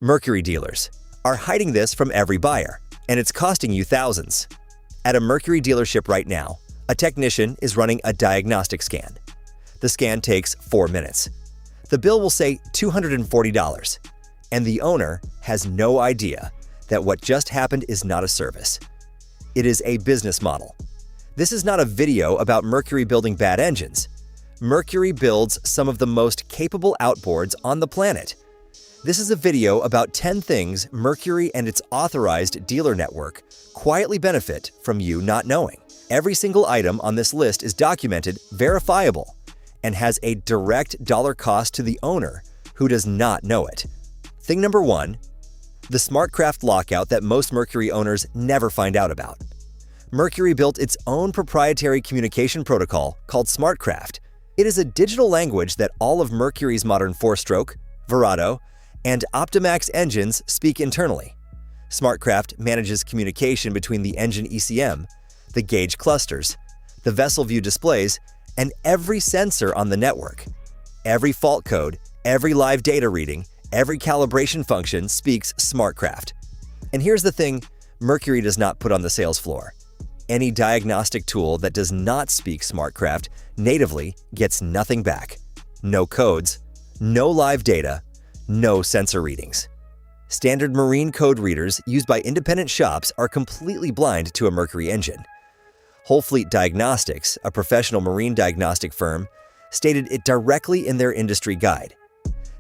Mercury dealers are hiding this from every buyer, and it's costing you thousands. At a Mercury dealership right now, a technician is running a diagnostic scan. The scan takes 4 minutes. The bill will say $240, and the owner has no idea that what just happened is not a service. It is a business model. This is not a video about Mercury building bad engines. Mercury builds some of the most capable outboards on the planet. This is a video about 10 things Mercury and its authorized dealer network quietly benefit from you not knowing. Every single item on this list is documented, verifiable, and has a direct dollar cost to the owner who does not know it. Thing number 1, the SmartCraft lockout that most Mercury owners never find out about. Mercury built its own proprietary communication protocol called SmartCraft. It is a digital language that all of Mercury's modern 4-stroke, Verado, and Optimax engines speak internally. SmartCraft manages communication between the engine ECM, the gauge clusters, the vessel view displays, and every sensor on the network. Every fault code, every live data reading, every calibration function speaks SmartCraft. And here's the thing Mercury does not put on the sales floor. Any diagnostic tool that does not speak SmartCraft natively gets nothing back. No codes, no live data, no sensor readings. Standard marine code readers used by independent shops are completely blind to a Mercury engine. Whole Fleet Diagnostics, a professional marine diagnostic firm, stated it directly in their industry guide.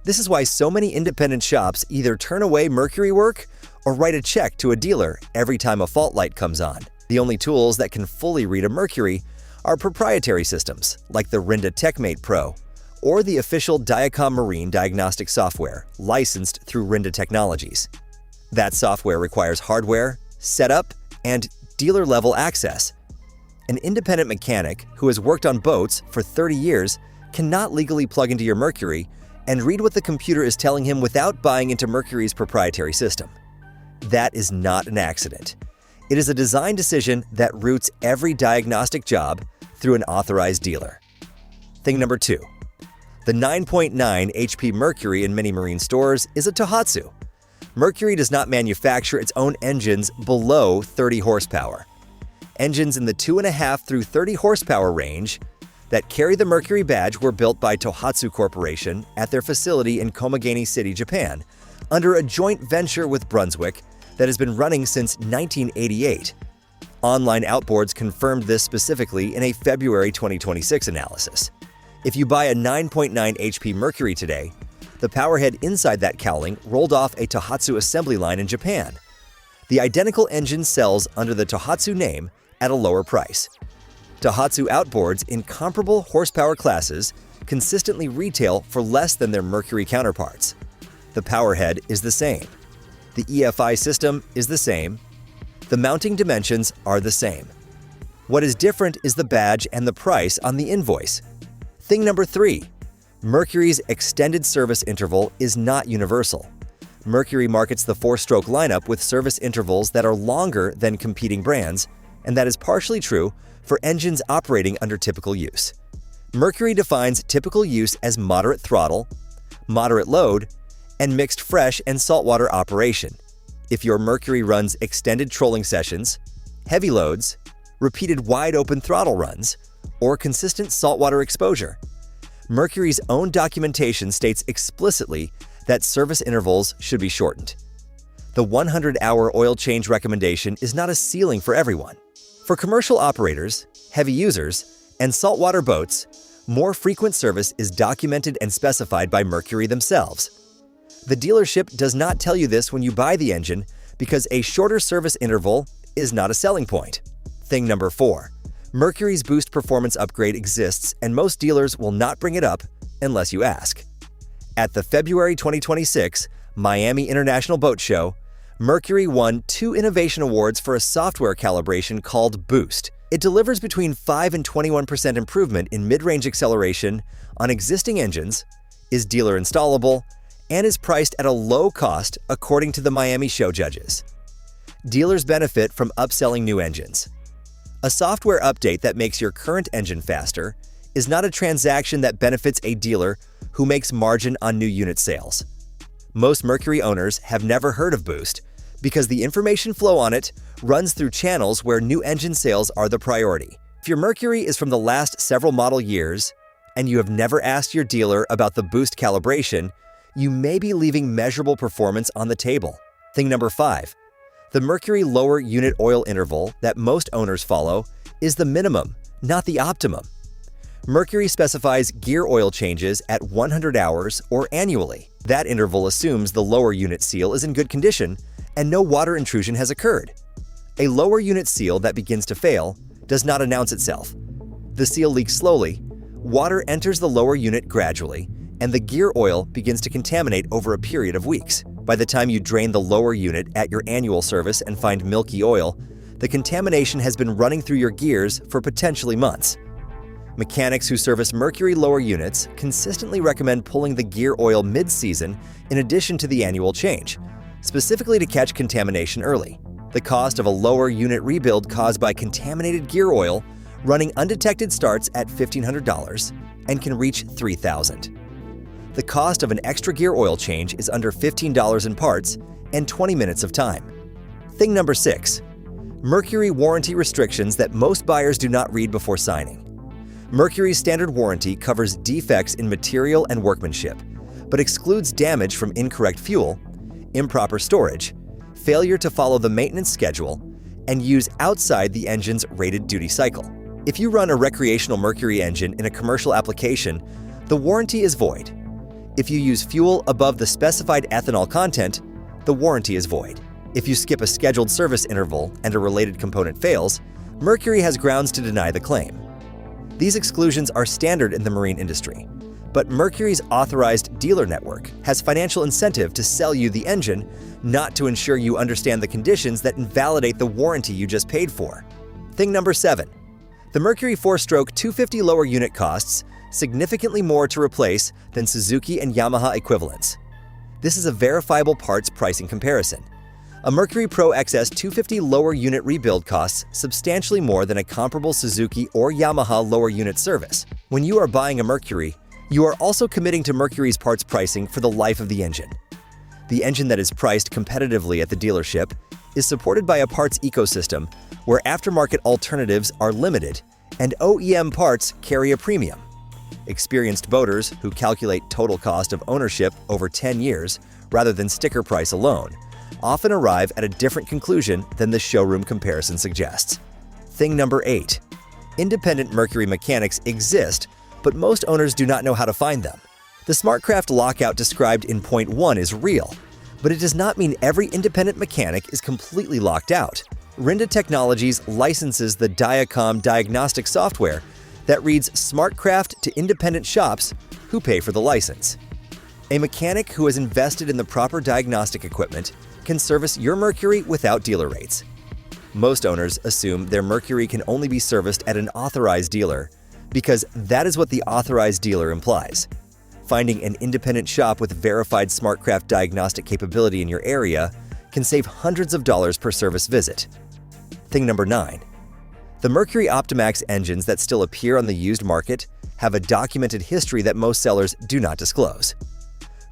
This is why so many independent shops either turn away Mercury work or write a check to a dealer every time a fault light comes on. The only tools that can fully read a Mercury are proprietary systems like the Rinda TechMate Pro or the official Diacom Marine diagnostic software licensed through Rinda Technologies. That software requires hardware, setup, and dealer-level access. An independent mechanic who has worked on boats for 30 years cannot legally plug into your Mercury and read what the computer is telling him without buying into Mercury's proprietary system. That is not an accident. It is a design decision that routes every diagnostic job through an authorized dealer. Thing number 2. The 9.9 HP Mercury in many marine stores is a Tohatsu. Mercury does not manufacture its own engines below 30 horsepower. Engines in the 2.5 through 30 horsepower range that carry the Mercury badge were built by Tohatsu Corporation at their facility in Komagene City, Japan, under a joint venture with Brunswick that has been running since 1988. Online Outboards confirmed this specifically in a February 2026 analysis. If you buy a 9.9 HP Mercury today, the powerhead inside that cowling rolled off a Tohatsu assembly line in Japan. The identical engine sells under the Tohatsu name at a lower price. Tohatsu outboards in comparable horsepower classes consistently retail for less than their Mercury counterparts. The powerhead is the same. The EFI system is the same. The mounting dimensions are the same. What is different is the badge and the price on the invoice. Thing number 3. Mercury's extended service interval is not universal. Mercury markets the 4-stroke lineup with service intervals that are longer than competing brands, and that is partially true for engines operating under typical use. Mercury defines typical use as moderate throttle, moderate load, and mixed fresh and saltwater operation. If your Mercury runs extended trolling sessions, heavy loads, repeated wide-open throttle runs, or consistent saltwater exposure, Mercury's own documentation states explicitly that service intervals should be shortened. The 100-hour oil change recommendation is not a ceiling for everyone. For commercial operators, heavy users, and saltwater boats, more frequent service is documented and specified by Mercury themselves. The dealership does not tell you this when you buy the engine because a shorter service interval is not a selling point. Thing number 4. Mercury's Boost Performance upgrade exists and most dealers will not bring it up unless you ask. At the February 2026 Miami International Boat Show, Mercury won 2 innovation awards for a software calibration called Boost. It delivers between 5 and 21% improvement in mid-range acceleration on existing engines, is dealer installable, and is priced at a low cost according to the Miami show judges. Dealers benefit from upselling new engines. A software update that makes your current engine faster is not a transaction that benefits a dealer who makes margin on new unit sales. Most Mercury owners have never heard of Boost because the information flow on it runs through channels where new engine sales are the priority. If your Mercury is from the last several model years and you have never asked your dealer about the Boost calibration, you may be leaving measurable performance on the table. Thing number 5. The Mercury lower unit oil interval that most owners follow is the minimum, not the optimum. Mercury specifies gear oil changes at 100 hours or annually. That interval assumes the lower unit seal is in good condition and no water intrusion has occurred. A lower unit seal that begins to fail does not announce itself. The seal leaks slowly, water enters the lower unit gradually, and the gear oil begins to contaminate over a period of weeks. By the time you drain the lower unit at your annual service and find milky oil, the contamination has been running through your gears for potentially months. Mechanics who service Mercury lower units consistently recommend pulling the gear oil mid-season in addition to the annual change, specifically to catch contamination early. The cost of a lower unit rebuild caused by contaminated gear oil running undetected starts at $1,500 and can reach $3,000. The cost of an extra gear oil change is under $15 in parts and 20 minutes of time. Thing number 6. Mercury warranty restrictions that most buyers do not read before signing. Mercury's standard warranty covers defects in material and workmanship, but excludes damage from incorrect fuel, improper storage, failure to follow the maintenance schedule, and use outside the engine's rated duty cycle. If you run a recreational Mercury engine in a commercial application, the warranty is void. If you use fuel above the specified ethanol content, the warranty is void. If you skip a scheduled service interval and a related component fails, Mercury has grounds to deny the claim. These exclusions are standard in the marine industry, but Mercury's authorized dealer network has financial incentive to sell you the engine, not to ensure you understand the conditions that invalidate the warranty you just paid for. Thing number 7. The Mercury 4-stroke 250 lower unit costs significantly more to replace than Suzuki and Yamaha equivalents. This is a verifiable parts pricing comparison. A Mercury Pro XS 250 lower unit rebuild costs substantially more than a comparable Suzuki or Yamaha lower unit service. When you are buying a Mercury, you are also committing to Mercury's parts pricing for the life of the engine. The engine that is priced competitively at the dealership is supported by a parts ecosystem where aftermarket alternatives are limited and OEM parts carry a premium. Experienced boaters who calculate total cost of ownership over 10 years rather than sticker price alone often arrive at a different conclusion than the showroom comparison suggests. Thing number 8. Independent Mercury mechanics exist, but most owners do not know how to find them. The SmartCraft lockout described in point 1 is real, but it does not mean every independent mechanic is completely locked out. Rinda Technologies licenses the Diacom diagnostic software that reads SmartCraft to independent shops who pay for the license. A mechanic who has invested in the proper diagnostic equipment can service your Mercury without dealer rates. Most owners assume their Mercury can only be serviced at an authorized dealer because that is what the authorized dealer implies. Finding an independent shop with verified SmartCraft diagnostic capability in your area can save hundreds of dollars per service visit. Thing number 9. The Mercury Optimax engines that still appear on the used market have a documented history that most sellers do not disclose.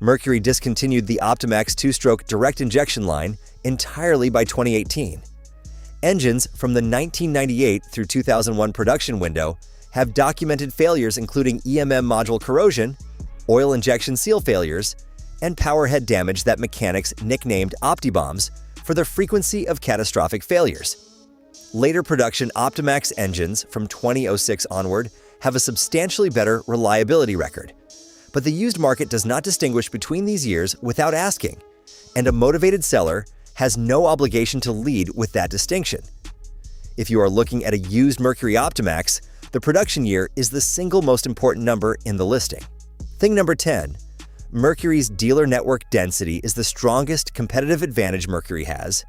Mercury discontinued the Optimax 2-stroke direct injection line entirely by 2018. Engines from the 1998 through 2001 production window have documented failures including EMM module corrosion, oil injection seal failures, and power head damage that mechanics nicknamed OptiBombs for the frequency of catastrophic failures. Later production Optimax engines from 2006 onward have a substantially better reliability record. But the used market does not distinguish between these years without asking, and a motivated seller has no obligation to lead with that distinction. If you are looking at a used Mercury Optimax, the production year is the single most important number in the listing. Thing number 10. Mercury's dealer network density is the strongest competitive advantage Mercury has,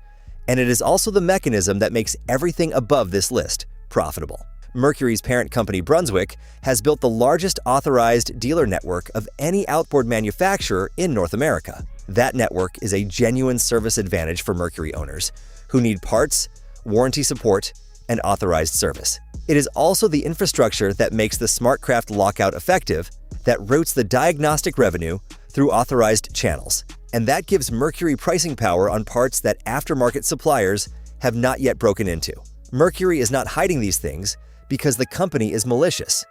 and it is also the mechanism that makes everything above this list profitable. Mercury's parent company Brunswick has built the largest authorized dealer network of any outboard manufacturer in North America. That network is a genuine service advantage for Mercury owners who need parts, warranty support, and authorized service. It is also the infrastructure that makes the SmartCraft lockout effective, that routes the diagnostic revenue through authorized channels. And that gives Mercury pricing power on parts that aftermarket suppliers have not yet broken into. Mercury is not hiding these things because the company is malicious.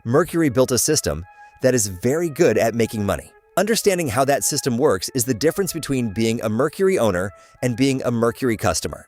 Mercury built a system that is very good at making money. Understanding how that system works is the difference between being a Mercury owner and being a Mercury customer.